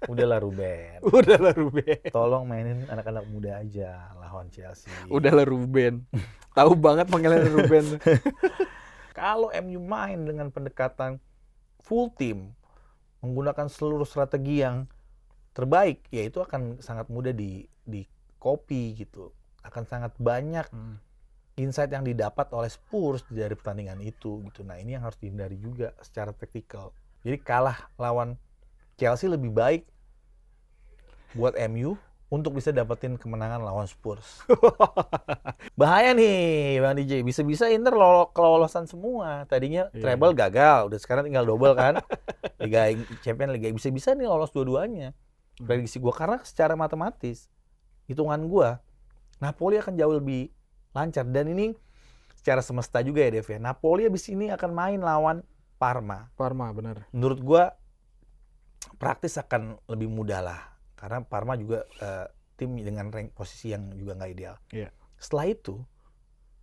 Udahlah Ruben. Udahlah Ruben. Tolong mainin anak-anak muda aja lawan Chelsea. Udahlah Ruben. Tahu banget panggilan Ruben. Kalau MU main dengan pendekatan full team, menggunakan seluruh strategi yang terbaik, ya itu akan sangat mudah di copy gitu. Akan sangat banyak insight yang didapat oleh Spurs dari pertandingan itu gitu. Nah, ini yang harus dihindari juga secara taktikal. Jadi kalah lawan Chelsea lebih baik buat MU untuk bisa dapetin kemenangan lawan Spurs. Bahaya nih Bang DJ, bisa-bisa Inter kelolosan semua. Tadinya treble gagal, udah sekarang tinggal double kan. Liga Champions Liga bisa-bisa nih lolos dua-duanya. Prediksi gua karena secara matematis hitungan gua Napoli akan jauh lebih lancar, dan ini secara semesta juga ya Dev ya. Napoli abis ini akan main lawan Parma. Parma benar. Menurut gua praktis akan lebih mudah lah. Karena Parma juga tim dengan rank posisi yang juga nggak ideal. Iya. Setelah itu,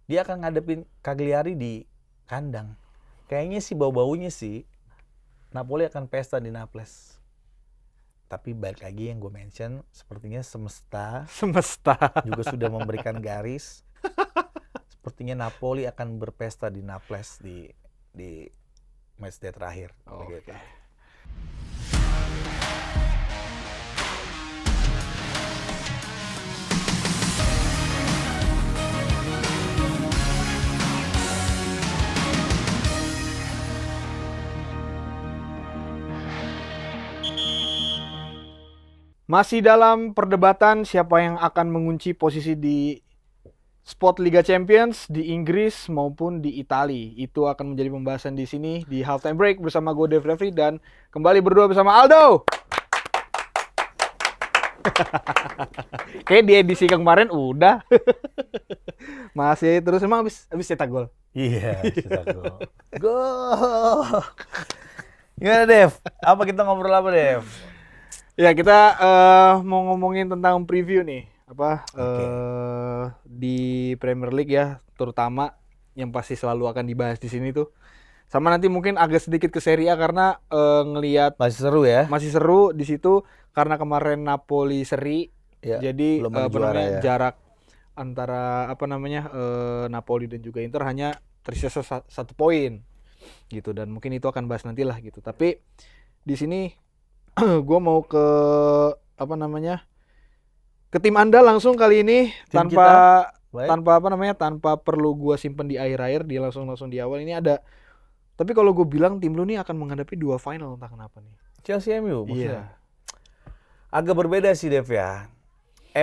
dia akan ngadepin Cagliari di kandang. Kayaknya sih bau-baunya sih, Napoli akan pesta di Naples. Tapi balik lagi yang gue mention, sepertinya semesta juga sudah memberikan garis. Sepertinya Napoli akan berpesta di Naples di matchday terakhir. Begitu. Masih dalam perdebatan siapa yang akan mengunci posisi di spot Liga Champions di Inggris maupun di Italia. Itu akan menjadi pembahasan di sini di halftime break bersama gue Dev Refri dan kembali berdua bersama Aldo. Kayak di edisi kemarin udah. Masih terus emang habis cetak gol. Iya, cetak gol. Gol. Gimana Dev? Apa kita ngobrol apa Dev? Ya kita mau ngomongin tentang preview nih, di Premier League ya, terutama yang pasti selalu akan dibahas di sini tuh. Sama nanti mungkin agak sedikit ke Serie A karena ngelihat masih seru ya. Masih seru di situ karena kemarin Napoli seri, ya, jadi ya. jarak antara Napoli dan juga Inter hanya tersisa 1 poin gitu, dan mungkin itu akan bahas nantilah gitu. Tapi di sini gue mau ke ke tim Anda langsung kali ini tim tanpa perlu gue simpen di akhir-akhir, dia langsung di awal. Ini ada, tapi kalau gue bilang tim lu nih akan menghadapi 2 final, entah kenapa nih. Chelsea MU Iya. maksudnya. Agak berbeda sih Dev ya.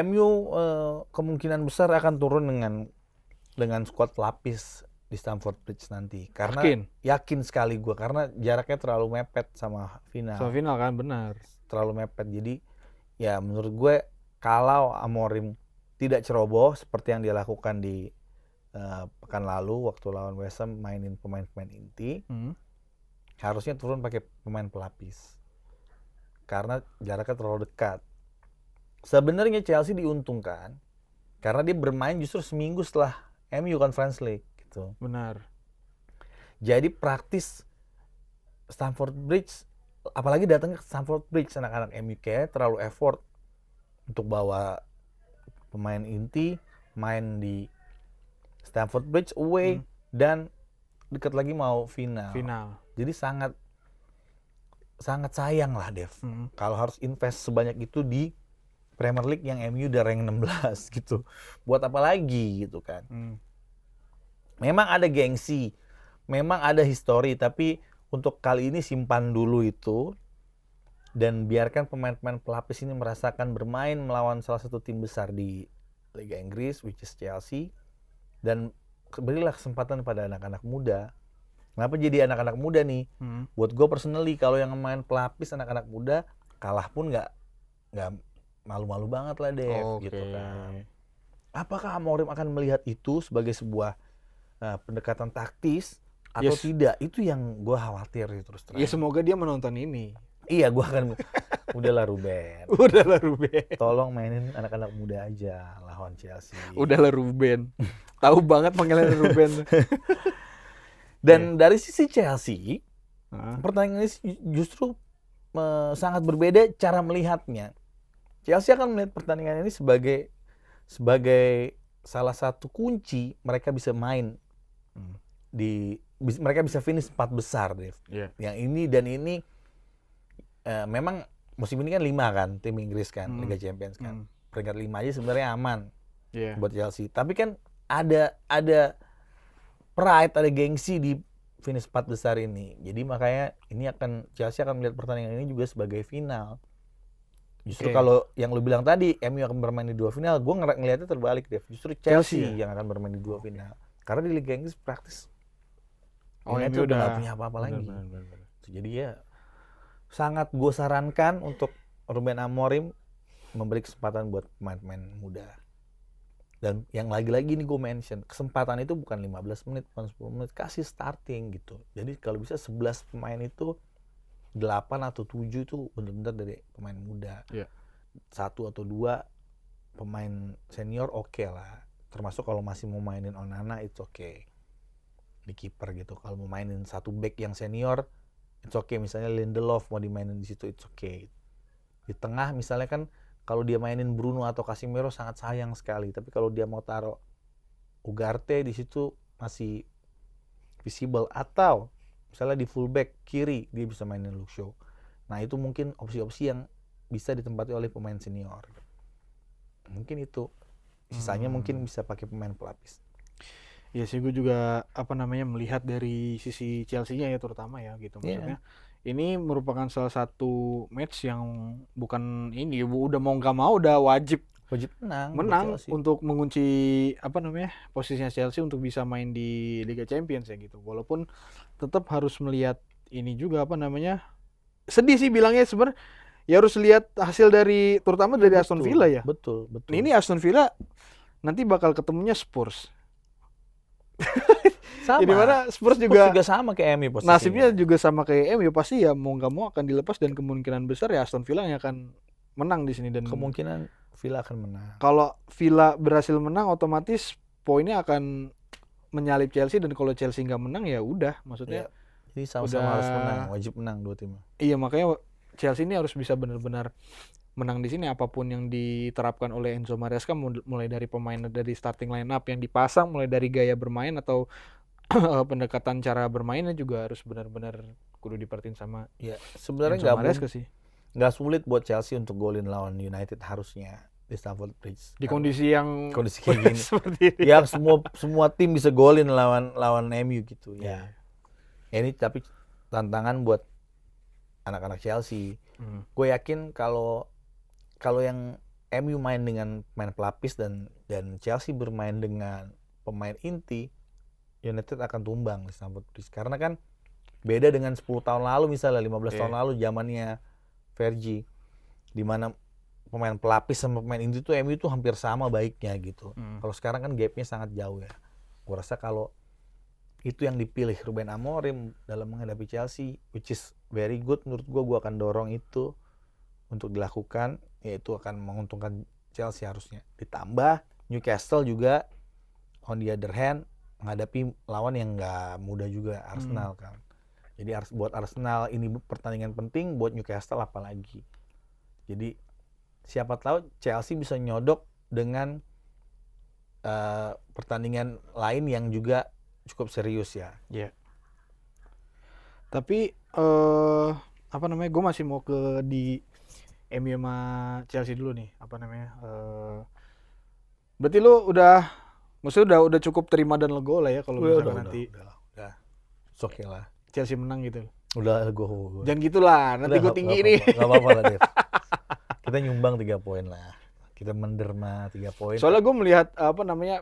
MU kemungkinan besar akan turun dengan skuad pelapis di Stamford Bridge nanti, karena yakin sekali gue, karena jaraknya terlalu mepet sama final. Sama final kan, benar. Terlalu mepet, jadi ya menurut gue kalau Amorim tidak ceroboh seperti yang dia lakukan di pekan lalu waktu lawan West Ham, mainin pemain-pemain inti, harusnya turun pakai pemain pelapis karena jaraknya terlalu dekat. Sebenarnya Chelsea diuntungkan karena dia bermain justru seminggu setelah MU Conference League gitu. Benar. Jadi praktis Stamford Bridge, apalagi datangnya ke Stamford Bridge, anak-anak MU kayak terlalu effort untuk bawa pemain inti main di Stamford Bridge away dan dekat lagi mau final. Jadi sangat sayang lah Dev. Kalau harus invest sebanyak itu di Premier League yang MU udah rank 16 gitu. Buat apa lagi gitu kan. Memang ada gengsi, memang ada histori, tapi untuk kali ini simpan dulu itu dan biarkan pemain-pemain pelapis ini merasakan bermain melawan salah satu tim besar di Liga Inggris, which is Chelsea, dan berilah kesempatan pada anak-anak muda. Kenapa jadi anak-anak muda nih? Buat gue personally, kalau yang main pelapis anak-anak muda kalah pun nggak malu-malu banget lah Dev, gitu kan. Apakah Amorim akan melihat itu sebagai sebuah pendekatan taktis atau tidak? Itu yang gue khawatir terus terang. Ya semoga dia menonton ini. Iya, gue akan udahlah Ruben. Tolong mainin anak-anak muda aja lawan Chelsea. Udahlah Ruben. Tahu banget panggilan Ruben. Dan dari sisi Chelsea, pertandingan ini justru sangat berbeda cara melihatnya. Chelsea akan melihat pertandingan ini sebagai salah satu kunci mereka bisa main mereka bisa finish 4 besar, Dev. Yeah. Yang ini dan ini memang musim ini kan 5 kan tim Inggris kan, Liga Champions kan. Peringkat 5 aja sebenarnya aman buat Chelsea. Tapi kan ada pride, ada gengsi di finish 4 besar ini. Jadi makanya Chelsea akan melihat pertandingan ini juga sebagai final. Justru kalau yang lu bilang tadi MU akan bermain di 2 final, gue ngelihatnya terbalik, Dev. Justru Chelsea yang akan bermain di 2 final. Karena di Liga Inggris praktis MU udah gak punya apa-apa lagi. Bener. Jadi ya sangat gue sarankan untuk Ruben Amorim memberi kesempatan buat pemain-pemain muda. Dan yang lagi-lagi nih gue mention, kesempatan itu bukan 15 menit, bukan 10 menit, kasih starting gitu. Jadi kalau bisa 11 pemain itu 8 atau 7 itu benar-benar dari pemain muda. 1 atau 2 pemain senior oke lah. Termasuk kalau masih mau mainin Onana it's okay. Di kiper gitu. Kalau mau mainin 1 back yang senior it's okay. Misalnya Lindelof mau dimainin di situ it's okay. Di tengah misalnya kan kalau dia mainin Bruno atau Casemiro sangat sayang sekali. Tapi kalau dia mau taruh Ugarte di situ masih visible. Atau misalnya di fullback kiri dia bisa mainin Luke Shaw. Nah itu mungkin opsi-opsi yang bisa ditempati oleh pemain senior. Mungkin itu. Sisanya mungkin bisa pakai pemain pelapis. Iya sih, gue juga melihat dari sisi Chelsea-nya ya terutama ya gitu. Maksudnya ini merupakan salah satu match yang bukan ini udah mau nggak mau udah wajib menang untuk mengunci posisinya Chelsea untuk bisa main di Liga Champions ya gitu. Walaupun tetap harus melihat ini juga sedih sih bilangnya sebenarnya ya harus lihat hasil dari terutama dari Aston Villa ya. Betul. Ini Aston Villa nanti bakal ketemunya Spurs. Sama. Jadi mana Spurs juga sama kayak MU posisinya. Nasibnya juga sama kayak MU, pasti ya mau nggak mau akan dilepas dan kemungkinan besar ya Aston Villa yang akan menang di sini dan kemungkinan Villa akan menang. Kalau Villa berhasil menang otomatis poinnya akan menyalip Chelsea dan kalau Chelsea nggak menang ya udah maksudnya. Jadi sama-sama harus menang, wajib menang dua tim. Iya makanya Chelsea ini harus bisa benar-benar menang di sini apapun yang diterapkan oleh Enzo Maresca mulai dari pemain dari starting line up yang dipasang mulai dari gaya bermain atau pendekatan cara bermainnya juga harus benar-benar kudu diperhatiin sama sebenarnya nggak sulit buat Chelsea untuk golin lawan United harusnya di Stamford Bridge di kondisi kayak gini seperti ini. Ya semua tim bisa golin lawan MU gitu ya. Ini tapi tantangan buat anak-anak Chelsea. Gue yakin kalau yang MU main dengan pemain pelapis dan Chelsea bermain dengan pemain inti, United akan tumbang di Stamford Bridge. Karena kan beda dengan 10 tahun lalu misalnya 15 tahun lalu zamannya Fergie di mana pemain pelapis sama pemain inti tuh MU tuh hampir sama baiknya gitu. Kalau sekarang kan gapnya sangat jauh ya. Gue rasa kalau itu yang dipilih Ruben Amorim dalam menghadapi Chelsea, which is very good menurut gue akan dorong itu untuk dilakukan, yaitu akan menguntungkan Chelsea harusnya. Ditambah Newcastle juga on the other hand menghadapi lawan yang nggak mudah juga, Arsenal kan. Jadi buat Arsenal ini pertandingan penting, buat Newcastle apalagi. Jadi siapa tahu Chelsea bisa nyodok dengan pertandingan lain yang juga cukup serius ya. Iya. Tapi gue masih mau ke di MU sama Chelsea dulu nih. Berarti lu maksudnya udah cukup terima dan lego lah ya kalau misalkan nanti udah. Oke lah. Chelsea menang gitu. Udah lego. Jangan gitulah, nanti gue tinggi nih. Enggak apa-apa lah, Dev. Kita nyumbang 3 poin lah. Kita menderma 3 poin. Soalnya gue melihat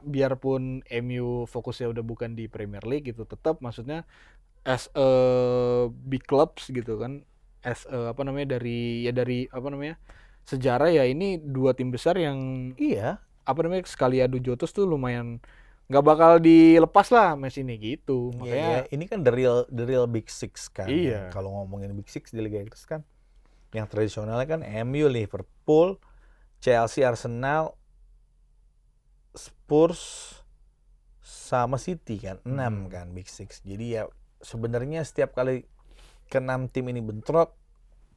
biarpun MU fokusnya udah bukan di Premier League gitu, tetap maksudnya as a big clubs gitu kan. As dari sejarah ya ini 2 tim besar yang sekali adu jotos tuh lumayan nggak bakal dilepas lah match ini gitu. Makanya ini kan the real Big Six kan. Iya. Kalau ngomongin Big Six di Liga Inggris kan yang tradisionalnya kan MU, Liverpool, Chelsea, Arsenal, Spurs sama City kan. 6 kan Big Six. Jadi ya sebenarnya setiap kali ke-6 tim ini bentrok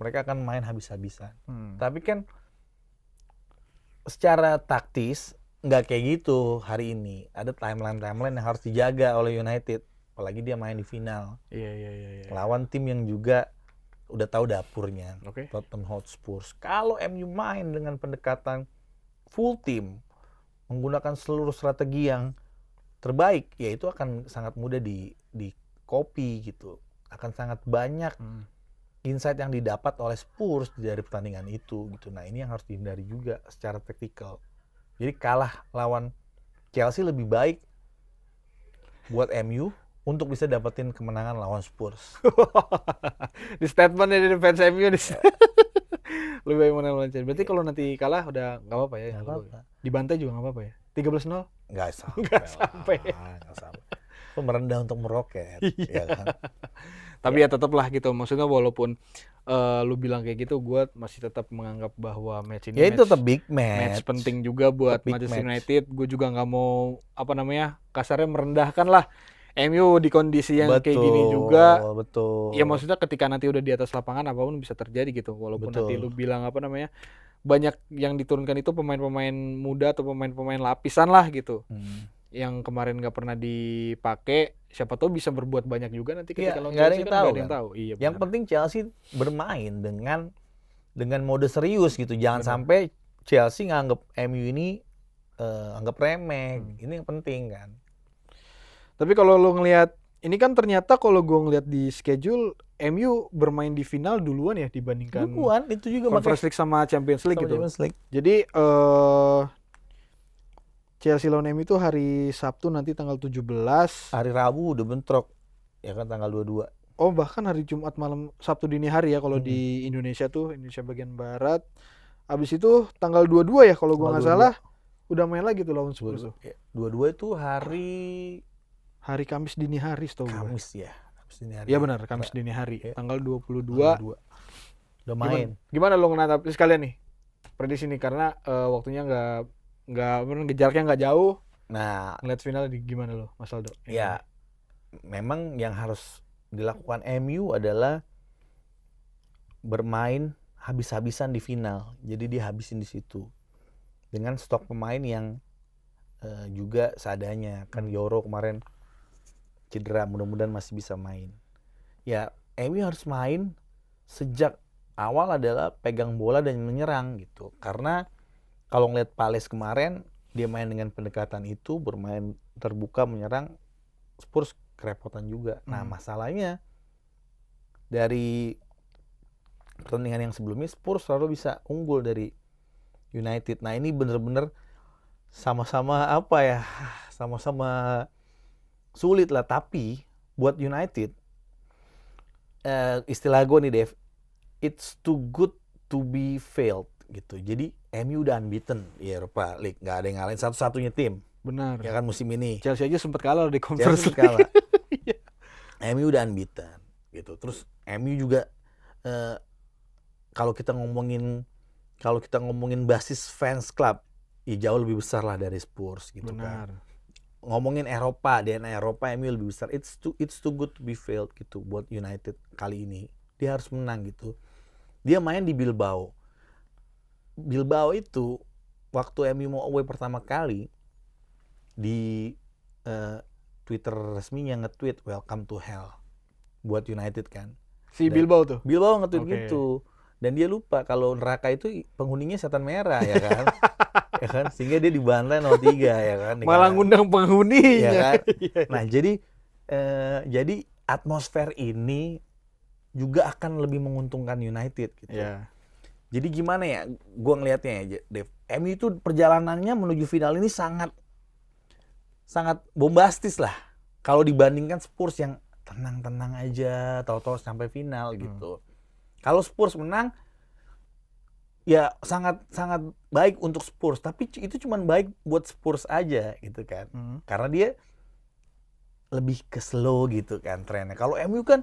mereka akan main habis-habisan. Hmm. Tapi kan secara taktis nggak kayak gitu hari ini. Ada timeline yang harus dijaga oleh United, apalagi dia main di final Iya. lawan tim yang juga udah tahu dapurnya, Oke. Tottenham Hotspur. Kalau MU main dengan pendekatan full team, menggunakan seluruh strategi yang terbaik, ya itu akan sangat mudah di copy gitu. Akan sangat banyak insight yang didapat oleh Spurs dari pertandingan itu gitu. Nah, ini yang harus dihindari juga secara taktikal. Jadi kalah lawan Chelsea lebih baik buat MU untuk bisa dapetin kemenangan lawan Spurs. Di statement dari fans MU di lebih baik menang lawan Chelsea. Berarti kalau nanti kalah udah nggak apa-apa ya? Nggak apa-apa. Dibantai juga nggak apa-apa ya? 13-0? Nggak sampai. Nggak sampai. Nggak sampai. Itu merendah untuk meroket. Ya kan? Tapi ya tetaplah gitu. Maksudnya walaupun lu bilang kayak gitu, gue masih tetap menganggap bahwa match ini Ya itu tetap big match. match penting juga buat Big Manchester match. United. Gue juga nggak mau kasarnya merendahkan lah MU di kondisi yang kayak gini juga. Betul. Ya maksudnya ketika nanti udah di atas lapangan apapun bisa terjadi gitu. Walaupun Betul. nanti lu bilang banyak yang diturunkan itu pemain-pemain muda atau pemain-pemain lapisan lah gitu. Yang kemarin nggak pernah dipakai, siapa tahu bisa berbuat banyak juga nanti ketika lawan nggak ada Chelsea yang kan tahu nggak ada yang kan. tahu. Iya, Yang benar. penting Chelsea bermain dengan mode serius gitu. Jangan Benar. sampai Chelsea nganggep MU ini anggap remeh. Ini yang penting kan. Tapi kalau lo ngelihat ini kan ternyata kalau gue ngelihat di schedule MU bermain di final duluan ya dibandingkan Duluan itu juga Conference League sama Champions League sama gitu. Champions League. Jadi Chelsea lawan MU itu hari Sabtu nanti tanggal 17. Hari Rabu udah bentrok. Ya kan tanggal 22. Oh, bahkan hari Jumat malam, Sabtu dini hari ya kalau di Indonesia tuh, Indonesia bagian barat. Habis itu tanggal 22 ya kalau gua nggak salah udah main lagi tuh lawan Spurs tuh. 22 itu hari Kamis dini hari setahu gua. Kamis ya. Kamis dini hari. Iya benar, Kamis dini hari. Ya. Tanggal 22. Udah main. Gimana lo menanggapi sekalian nih? Prediksi nih karena waktunya jaraknya nggak jauh. Nah, Ngeliat final gimana lo, Mas Aldo? ya memang yang harus dilakukan MU adalah bermain habis-habisan di final. Jadi dia habisin di situ. Dengan stok pemain yang juga seadanya. Kan Yoro kemarin cedera, mudah-mudahan masih bisa main. Ya, MU harus main sejak awal adalah pegang bola dan menyerang gitu. Karena kalau ngeliat Palace kemarin, dia main dengan pendekatan itu, bermain terbuka menyerang, Spurs kerepotan juga. Nah, masalahnya dari pertandingan yang sebelumnya Spurs selalu bisa unggul dari United. Nah, ini bener-bener sama-sama sama-sama sulit lah. Tapi buat United, istilah gue nih Dev, it's too good to be failed gitu. Jadi MU udah unbeaten di Europa League, nggak ada yang ngalahin, satu-satunya tim. Benar. Ya kan musim ini. Chelsea aja sempat kalah di Conference Chelsea League. kalah. MU udah unbeaten gitu. Terus MU juga kalau kita ngomongin basis fans club, ya jauh lebih besar lah dari Spurs gitu. Benar. Kan. Ngomongin Eropa, DNA Eropa MU lebih besar. It's too good to be failed gitu buat United kali ini. Dia harus menang gitu. Dia main di Bilbao. Bilbao itu waktu MU mau away pertama kali di Twitter resminya nge-tweet welcome to hell buat United kan. Si Bilbao tuh. Bilbao nge-tweet Oke. gitu. Dan dia lupa kalau neraka itu penghuninya setan merah ya kan. Ya kan? Sehingga dia dibantai 0-3 ya kan. Malah ngundang penghuninya. Ya kan? Nah, jadi atmosfer ini juga akan lebih menguntungkan United gitu. Iya. Jadi gimana ya, gue ngelihatnya ya, Dev. MU itu perjalanannya menuju final ini sangat bombastis lah. Kalau dibandingkan Spurs yang tenang-tenang aja, tahu-tahu sampai final gitu. Kalau Spurs menang, ya sangat baik untuk Spurs. Tapi itu cuma baik buat Spurs aja gitu kan. Karena dia lebih ke slow gitu kan trennya. Kalau MU kan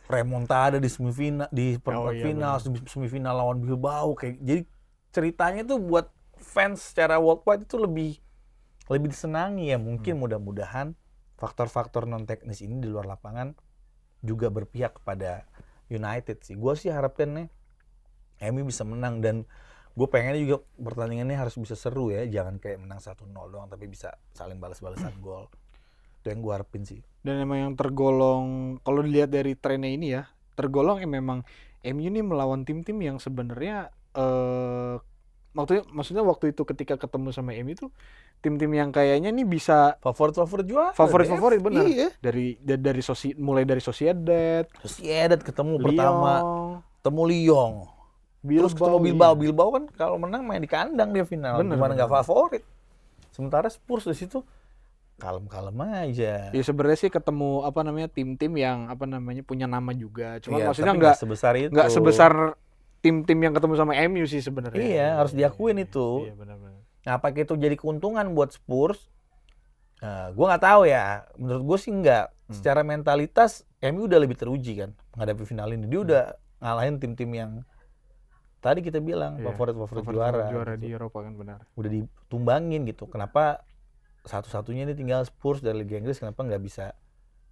remontada di semifinal, di perempat final, semifinal lawan Bilbao kayak. Jadi ceritanya tuh buat fans secara worldwide itu lebih disenangi ya. Mungkin mudah-mudahan faktor-faktor non teknis ini di luar lapangan juga berpihak kepada United sih. Gue sih harapkannya MU bisa menang, dan gue pengennya juga pertandingannya harus bisa seru ya, jangan kayak menang 1-0 doang tapi bisa saling balas-balasan gol. Itu yang gue harapin sih. Dan emang yang tergolong, kalau dilihat dari trennya ini ya, tergolong memang MU ini melawan tim-tim yang sebenarnya maksudnya waktu itu ketika ketemu sama MU itu tim-tim yang kayaknya nih bisa Favorit juara. favorit benar. Iya. Mulai dari Sociedad, Sociedad ketemu Lyon, pertama, ketemu Lyon. Terus ketemu Bilbao. Bilbao kan kalau menang main di kandang dia final. Bener, Gimana bener. nggak favorit? Sementara Spurs di situ kalem-kalem aja. Ya sebenarnya sih ketemu tim-tim yang punya nama juga. Cuma Iya, maksudnya tapi nggak sebesar itu. nggak sebesar tim-tim yang ketemu sama MU sih sebenarnya. Iya, harus diakuin itu. Iya benar-benar. Nah, apakah itu jadi keuntungan buat Spurs? Gue nggak tahu ya. Menurut gue sih nggak. Secara mentalitas MU udah lebih teruji kan menghadapi final ini. Dia udah ngalahin tim-tim yang tadi kita bilang Iya, favorit juara juara gitu. di Eropa kan benar. Udah ditumbangin gitu. Kenapa satu-satunya ini tinggal Spurs dari Liga Inggris, kenapa nggak bisa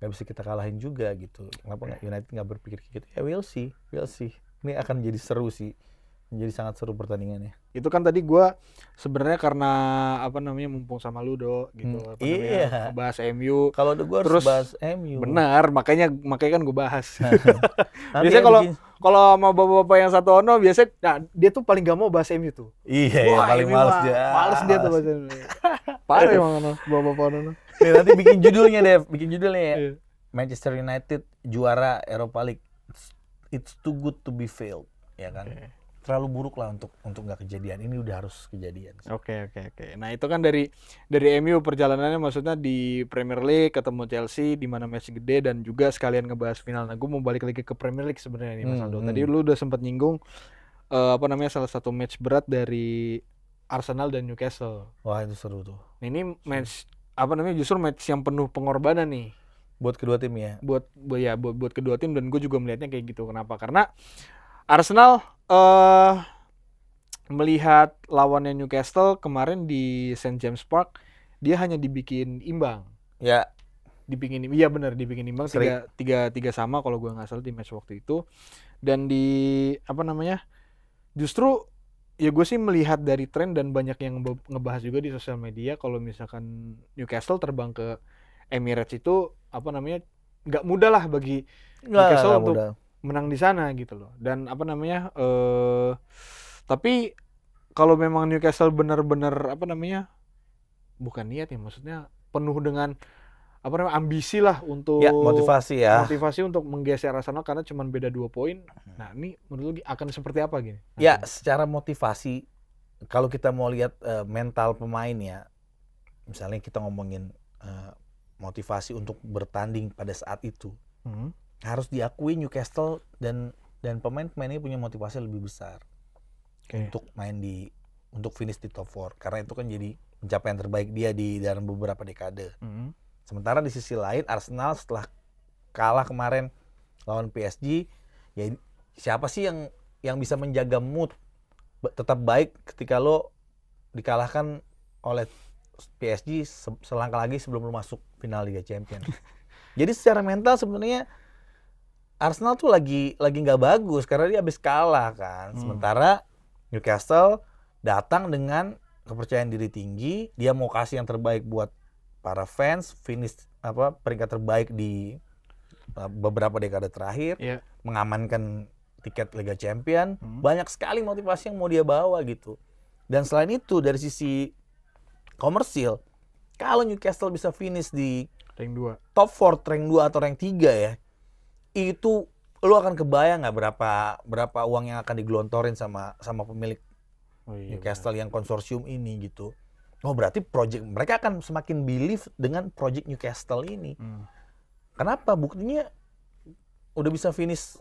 kita kalahin juga gitu? Kenapa United nggak berpikir kayak gitu? Ya we'll see. Ini akan jadi seru sih. Jadi sangat seru pertandingannya. Itu kan tadi gua sebenarnya karena mumpung sama lu gitu Iya. bahas MU. Kalau udah gue harus Terus, bahas MU. Benar, makanya kan gue bahas. Nanti Biasanya yang bikin- kalau sama bapak-bapak yang satu ono biasanya dia tuh paling gak mau bahas MU tuh. Iya, Wah, paling ini males mah dia. Males dia tuh bahas MU. Parah emang ono bapak-bapak ono. Nih, nanti bikin judulnya Dev, ya. Iya. Manchester United juara Europa League. It's too good to be failed, ya kan? Oke. Terlalu buruk lah untuk nggak kejadian. Ini udah harus kejadian. Oke. Nah, itu kan dari MU perjalanannya maksudnya di Premier League ketemu Chelsea di mana match gede dan juga sekalian ngebahas final. Nah, gue mau balik lagi ke Premier League sebenarnya nih Mas Aldo. Tadi lu udah sempat nyinggung salah satu match berat dari Arsenal dan Newcastle. Wah, itu seru tuh. Nah, ini match justru match yang penuh pengorbanan nih Buat kedua tim ya. buat kedua tim, dan gue juga melihatnya kayak gitu. Kenapa? Karena Arsenal melihat lawannya Newcastle kemarin di St. James Park, dia hanya dibikin imbang. Ya, Dibikin imbang Seri. 3 sama kalau gue nggak salah di match waktu itu. Dan di justru ya gue sih melihat dari tren, dan banyak yang ngebahas juga di sosial media kalau misalkan Newcastle terbang ke Emirates itu nggak mudah lah bagi Newcastle untuk mudah. menang di sana gitu loh. Dan tapi kalau memang Newcastle benar-benar bukan niat ya, maksudnya penuh dengan ambisi lah untuk Ya, motivasi ya. motivasi untuk menggeser Arsenal karena cuma beda 2 poin. Nah, ini menurut lu akan seperti apa gini? Ya, secara motivasi, kalau kita mau lihat mental pemain ya, misalnya kita ngomongin motivasi untuk bertanding pada saat itu, harus diakui Newcastle dan pemain-pemainnya punya motivasi lebih besar untuk untuk finish di top 4, karena itu kan jadi pencapaian terbaik dia di dalam beberapa dekade. Sementara di sisi lain Arsenal setelah kalah kemarin lawan PSG, ya siapa sih yang bisa menjaga mood tetap baik ketika lo dikalahkan oleh PSG selangkah lagi sebelum lo masuk final Liga Champions. Jadi secara mental sebenarnya Arsenal tuh lagi nggak bagus karena dia habis kalah kan. Sementara Newcastle datang dengan kepercayaan diri tinggi, dia mau kasih yang terbaik buat para fans, finish peringkat terbaik di beberapa dekade terakhir, mengamankan tiket Liga Champion. Banyak sekali motivasi yang mau dia bawa gitu. Dan selain itu dari sisi komersil, kalau Newcastle bisa finish di rank 2. top 4, rank 2 atau rank 3 ya, itu lu akan kebayang nggak berapa uang yang akan digelontorin sama pemilik Newcastle yang konsorsium ini gitu. Oh, berarti mereka akan semakin believe dengan project Newcastle ini. Kenapa? Buktinya udah bisa finish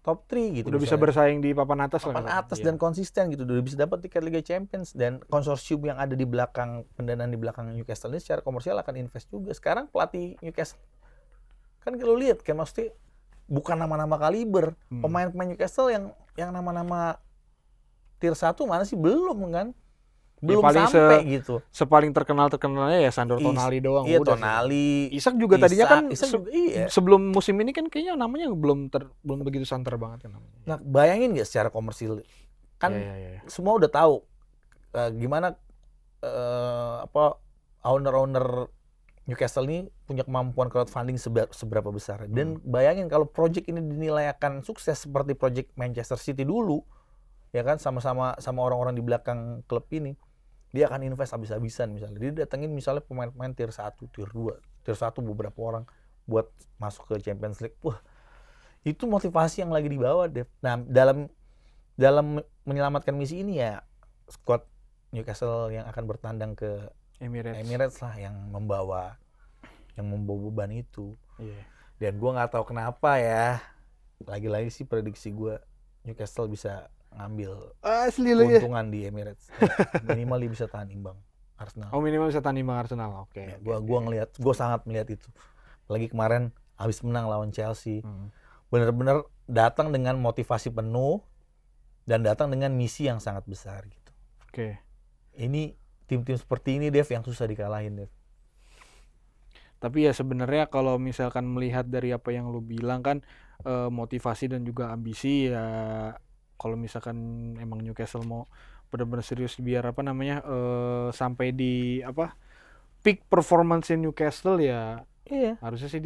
top 3 gitu. Udah bisa bersaing di papan atas papan atas dan konsisten gitu. Udah bisa dapat tiket Liga Champions, dan konsorsium yang ada di belakang, pendanaan di belakang Newcastle ini secara komersial akan invest juga. Sekarang pelatih Newcastle kan kalau lihat kayak maksudnya bukan nama-nama kaliber. Pemain-pemain Newcastle yang nama-nama tier 1 mana sih, belum kan? belum paling sampai gitu. sepaling terkenalnya ya Sandro Tonali doang. Iya, udah sih. Tonali. Isak juga tadinya kan Isak juga, iya. sebelum musim ini kan kayaknya namanya belum begitu santer banget kan namanya. Nah, bayangin nggak secara komersil kan Iya. semua udah tahu gimana apa owner Newcastle ini punya kemampuan crowdfunding seberapa besar. Dan bayangin kalau project ini dinilai akan sukses seperti project Manchester City dulu, ya kan, sama orang-orang di belakang klub ini, dia akan invest habis-habisan misalnya. Dia datengin misalnya pemain-pemain tier 1, tier 2, tier 1 beberapa orang buat masuk ke Champions League. Wah, itu motivasi yang lagi dibawa, Dev. Nah, dalam menyelamatkan misi ini ya squad Newcastle yang akan bertandang ke Emirates lah yang membawa beban itu. Iya. Dan gue nggak tahu kenapa ya, lagi-lagi sih prediksi gue Newcastle bisa ngambil Asli lu ya. keuntungan di Emirates. Minimal dia bisa tahan imbang Arsenal. Oh, minimal bisa tahan imbang Arsenal. Oke. Ya, gue sangat melihat itu. Apalagi kemarin habis menang lawan Chelsea. Bener-bener datang dengan motivasi penuh dan datang dengan misi yang sangat besar gitu. Oke. Ini tim-tim seperti ini, Dev, yang susah dikalahin, Dev. Tapi ya sebenarnya kalau misalkan melihat dari apa yang lu bilang kan, motivasi dan juga ambisi ya, kalau misalkan emang Newcastle mau benar-benar serius biar apa namanya sampai di apa peak performance Newcastle ya, Iya. harusnya sih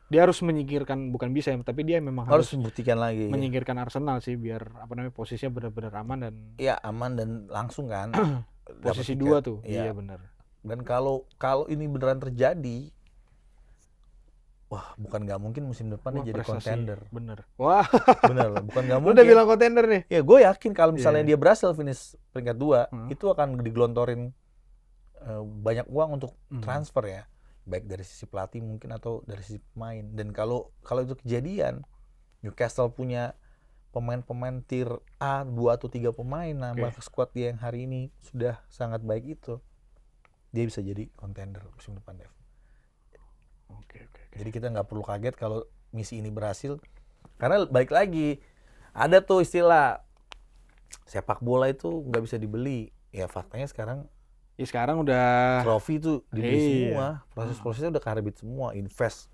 dia harus menyingkirkan, bukan bisa ya, tapi dia memang Harus membuktikan lagi. menyingkirkan Arsenal sih biar apa namanya posisinya benar-benar aman dan Iya, aman dan langsung kan. posisi dapat 2 tuh. tiket. Iya benar. Dan kalau ini beneran terjadi, wah, bukan nggak mungkin musim depan dia jadi Prestasi. contender. Bener. Wah, Bener lah, bukan nggak lu mungkin. udah bilang contender nih. Ya, gue yakin kalau misalnya Iya. dia berhasil finish peringkat 2, Hmm. itu akan digelontorin banyak uang untuk Hmm. transfer ya, baik dari sisi pelatih mungkin atau dari sisi pemain. Dan kalau itu kejadian, Newcastle punya pemain-pemain tier A, 2 atau 3 pemain nambah ke squad dia yang hari ini sudah sangat baik itu, dia bisa jadi contender musim depan, Dev. Oke. Jadi kita nggak perlu kaget kalau misi ini berhasil, karena balik lagi ada tuh istilah sepak bola itu nggak bisa dibeli. Ya faktanya sekarang Ya sekarang udah trofi itu dibeli Iya. semua, proses-prosesnya udah karbit semua, invest,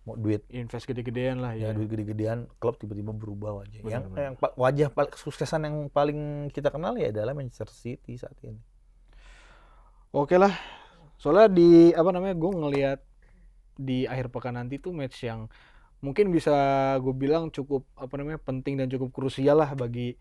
mau duit invest gede-gedean lah ya, ya. duit gede-gedean, klub tiba-tiba berubah wajah. Benar. Yang wajah kesuksesan yang paling kita kenal ya adalah Manchester City saat ini. Oke lah. Soalnya di apa namanya gue ngelihat di akhir pekan nanti tuh match yang mungkin bisa gue bilang cukup apa namanya penting dan cukup krusial lah bagi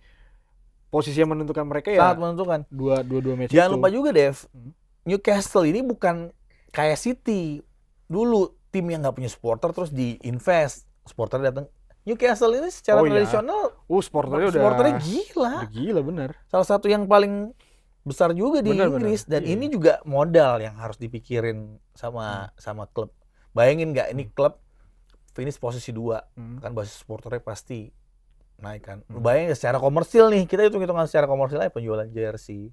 posisi yang menentukan mereka ya. Sangat menentukan. Dua match Jangan itu. lupa juga, Dev, Hmm. Newcastle ini bukan kayak City dulu, tim yang nggak punya supporter terus diinvest, supporter datang. Newcastle ini secara Oh iya. tradisional Supporternya gila. udah gila bener. Salah satu yang paling besar juga di Benar. Inggris. Dan Iya. ini juga modal yang harus dipikirin sama klub. Bayangin nggak ini klub finish posisi 2, kan basis supporternya pasti naik kan. Bayangin secara komersil nih, kita hitung-hitungan secara komersil aja, penjualan jersey,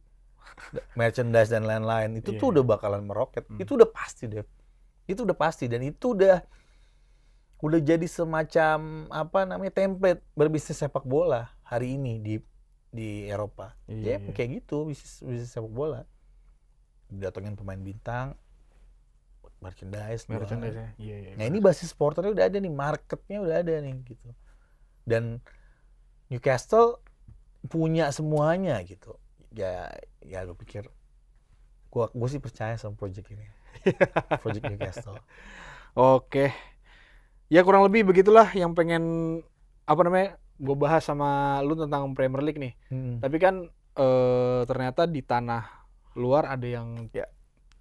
merchandise dan lain-lain itu tuh udah bakalan meroket. Itu udah pasti, Dev. Itu udah pasti, dan itu udah jadi semacam apa namanya template berbisnis sepak bola hari ini di Eropa. Ya kayak gitu bisnis sepak bola. Datengin pemain bintang, merchandise ya. Iya. Nah, ini basis supporternya udah ada nih, marketnya udah ada nih gitu. Dan Newcastle punya semuanya gitu. Ya gue pikir gue sih percaya sama project ini. Project Newcastle. Oke. Ya kurang lebih begitulah yang pengen apa namanya gue bahas sama lu tentang Premier League nih. Tapi kan ternyata di tanah luar ada yang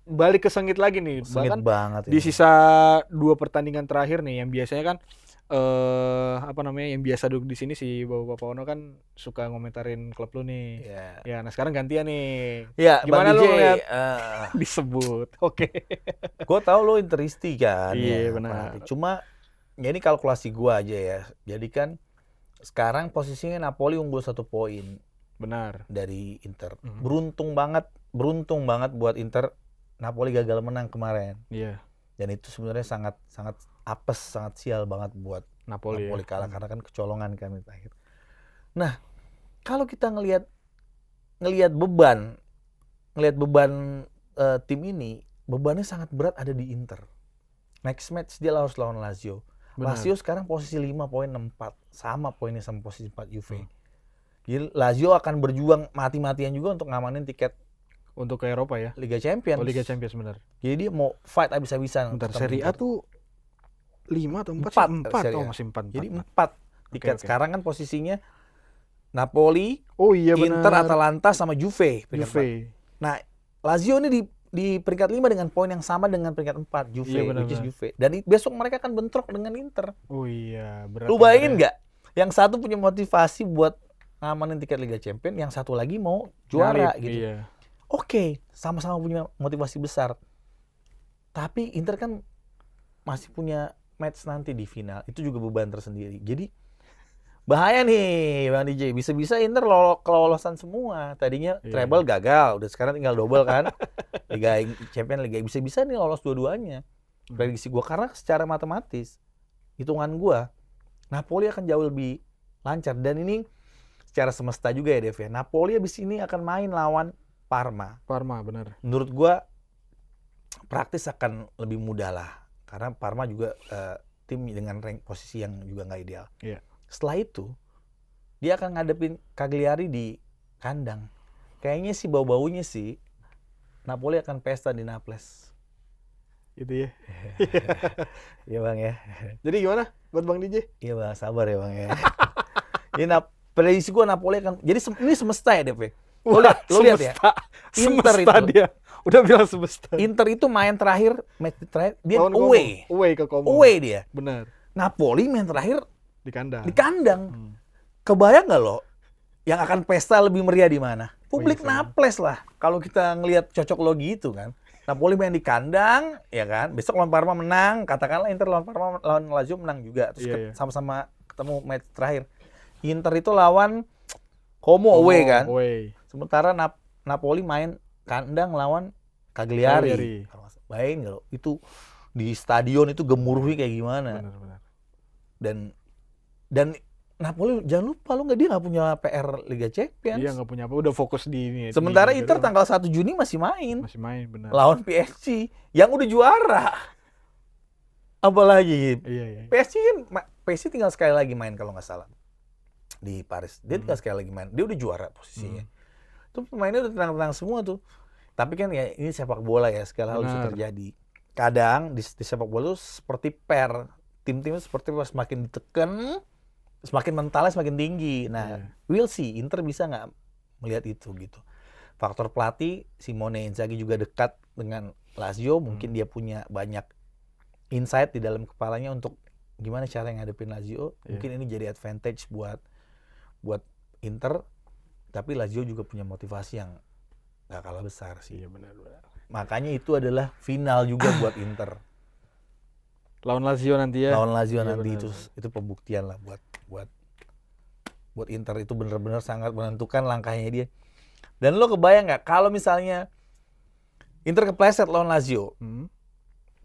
balik ke sengit lagi nih. Sengit Bahkan banget di ini. sisa 2 pertandingan terakhir nih yang biasanya kan apa namanya yang biasa duduk di sini si Bapak Ono kan suka ngomentarin klub lu nih. Ya, nah sekarang gantian nih. Ya, Gimana Bang lu DJ, ngeliat disebut? Oke. Gue tahu lo Interisti kan. Iya, ya, benar. Cuma ya ini kalkulasi gue aja ya. Jadi kan sekarang posisinya Napoli unggul 1 poin. Benar. Dari Inter. Beruntung banget buat Inter. Napoli gagal menang kemarin. Iya. Dan itu sebenarnya sangat apes, sangat sial banget buat Napoli kalah karena kan kecolongan kan di akhir. Nah, kalau kita ngelihat beban ngelihat beban tim ini, bebannya sangat berat ada di Inter. Next match dia harus lawan Lazio. Benar. Lazio sekarang posisi 5 poin 4, sama poinnya sama posisi 4 Juve. Jadi Lazio akan berjuang mati-matian juga untuk ngamanin tiket Untuk ke Eropa ya. Liga Champions. Liga Champions benar. Jadi dia mau fight abis-abisan. Bentar, tetap Serie A Inter. tuh 5 atau 4? 4 Serie A. Oh, masih 4. Jadi 4 tiket. Oke. Sekarang kan posisinya Napoli, Oh iya benar. Inter, Atalanta sama Juve. peringkat Juve. 4. Nah, Lazio ini di peringkat 5 dengan poin yang sama dengan peringkat 4 Juve, Iya, benar, which is benar. Juve. Dan besok mereka akan bentrok dengan Inter. Oh iya, berat. Lu bayangin nggak? Yang satu punya motivasi buat ngamanin tiket Liga Champions, yang satu lagi mau juara gitu. Iya. Oke, sama-sama punya motivasi besar. Tapi Inter kan masih punya match nanti di final. Itu juga beban tersendiri. Jadi bahaya nih Bang DJ. Bisa-bisa Inter kelolosan semua. Tadinya Iya. treble gagal, udah sekarang tinggal double kan. Liga Champions, Liga bisa-bisa nih lolos dua-duanya. Prediksi gua karena secara matematis hitungan gua Napoli akan jauh lebih lancar, dan ini secara semesta juga ya Dev ya. Napoli abis ini akan main lawan Parma. Parma benar. Menurut gua praktis akan lebih mudah lah, karena Parma juga tim dengan rank posisi yang juga nggak ideal. Iya. Setelah itu dia akan ngadepin Cagliari di kandang. Kayaknya sih bau-baunya sih Napoli akan pesta di Naples. Itu ya. Iya Bang ya. Jadi gimana buat Bang DJ? Iya Bang, sabar ya Bang ya. Ini prediksi gua Napoli akan jadi ini semesta ya Dev. Lo lihat ya. Inter Semesta itu. dia. Udah bilang semesta. Inter itu main terakhir, match terakhir dia Lawan Como. away. Away ke Como. Away dia. Benar. Napoli main terakhir Di kandang. di kandang. Hmm. Kebayang nggak lo yang akan pesta lebih meriah di mana? Publik iya, Naples lah. Kalau kita ngelihat cocok logi itu kan. Napoli main di kandang, ya kan. Besok lawan Parma menang, katakanlah Inter lawan Parma, lawan Lazio menang juga. Terus Iya. sama-sama ketemu match terakhir. Inter itu lawan Como away kan. Away. Sementara Napoli main kandang lawan Cagliari. Cagliari. Bayangin nggak lo? Itu di stadion itu gemuruhnya kayak gimana? Benar. Dan Napoli jangan lupa lo dia nggak punya PR Liga Champions. Iya nggak punya apa. Udah fokus di ini. Sementara di Inter tanggal 1 Juni masih main masih main benar. lawan PSG yang udah juara. Apalagi Iya. PSG tinggal sekali lagi main kalau nggak salah di Paris. Dia tinggal sekali lagi main. Dia udah juara posisinya. Itu pemainnya udah tenang-tenang semua tuh. Tapi kan ya ini sepak bola ya, segala hal bisa Benar. terjadi. Kadang di sepak bola itu seperti tim-timnya seperti semakin ditekan, semakin mentalnya semakin tinggi. Nah, we'll see Inter bisa nggak melihat itu gitu. Faktor pelatih Simone Inzaghi juga dekat dengan Lazio, mungkin dia punya banyak insight di dalam kepalanya untuk gimana cara ngadepin Lazio. Mungkin ini jadi advantage buat Inter, tapi Lazio juga punya motivasi yang nggak kalah besar sih. Iya benar. Makanya itu adalah final juga buat Inter. Lawan Lazio nanti ya. Lawan Lazio Iya, nanti benar. itu pembuktian lah buat Inter, itu benar-benar sangat menentukan langkahnya dia. Dan lo kebayang nggak kalau misalnya Inter kepleset lawan Lazio,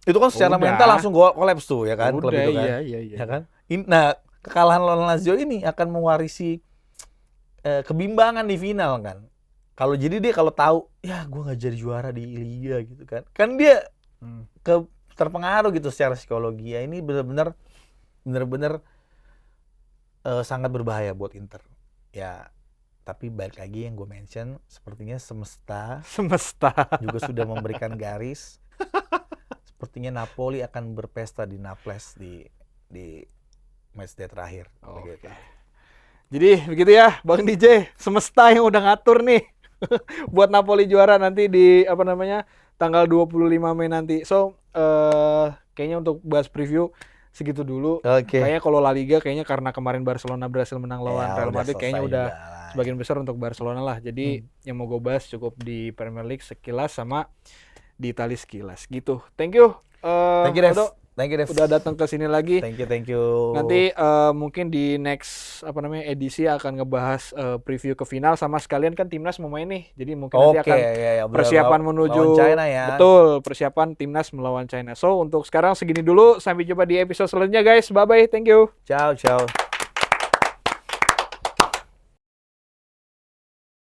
itu kan secara Udah. mental langsung kolaps tuh ya kan, klub Udah, itu kan. iya. Ya kan? Nah, kekalahan lawan Lazio ini akan mewarisi kebimbangan di final kan. Kalau tahu ya gue nggak jadi juara di Liga gitu kan dia terpengaruh gitu secara psikologi. Ya ini benar-benar sangat berbahaya buat Inter. Ya tapi balik lagi yang gue mention, sepertinya semesta juga sudah memberikan garis. Sepertinya Napoli akan berpesta di Naples di matchday terakhir. Oke. Gitu. Jadi begitu ya Bang DJ, semesta yang udah ngatur nih buat Napoli juara nanti di tanggal 25 Mei nanti. So kayaknya untuk bahas preview segitu dulu. Oke. Kayaknya kalau La Liga kayaknya karena kemarin Barcelona berhasil menang lawan Ya, Real Madrid, kayaknya selesai udah juga lah. sebagian besar untuk Barcelona lah. Jadi yang mau gue bahas cukup di Premier League sekilas sama di Italia sekilas gitu. Thank you. Thank you, Dev. Aldo, Thank you, Dev. udah datang ke sini lagi. Thank you. Nanti mungkin di next edisi akan ngebahas preview ke final, sama sekalian kan timnas mau main nih. Jadi mungkin nanti akan ya, persiapan menuju lawan China ya. Betul, persiapan timnas melawan China. So untuk sekarang segini dulu, sampai jumpa di episode selanjutnya guys. Bye bye. Thank you. Ciao.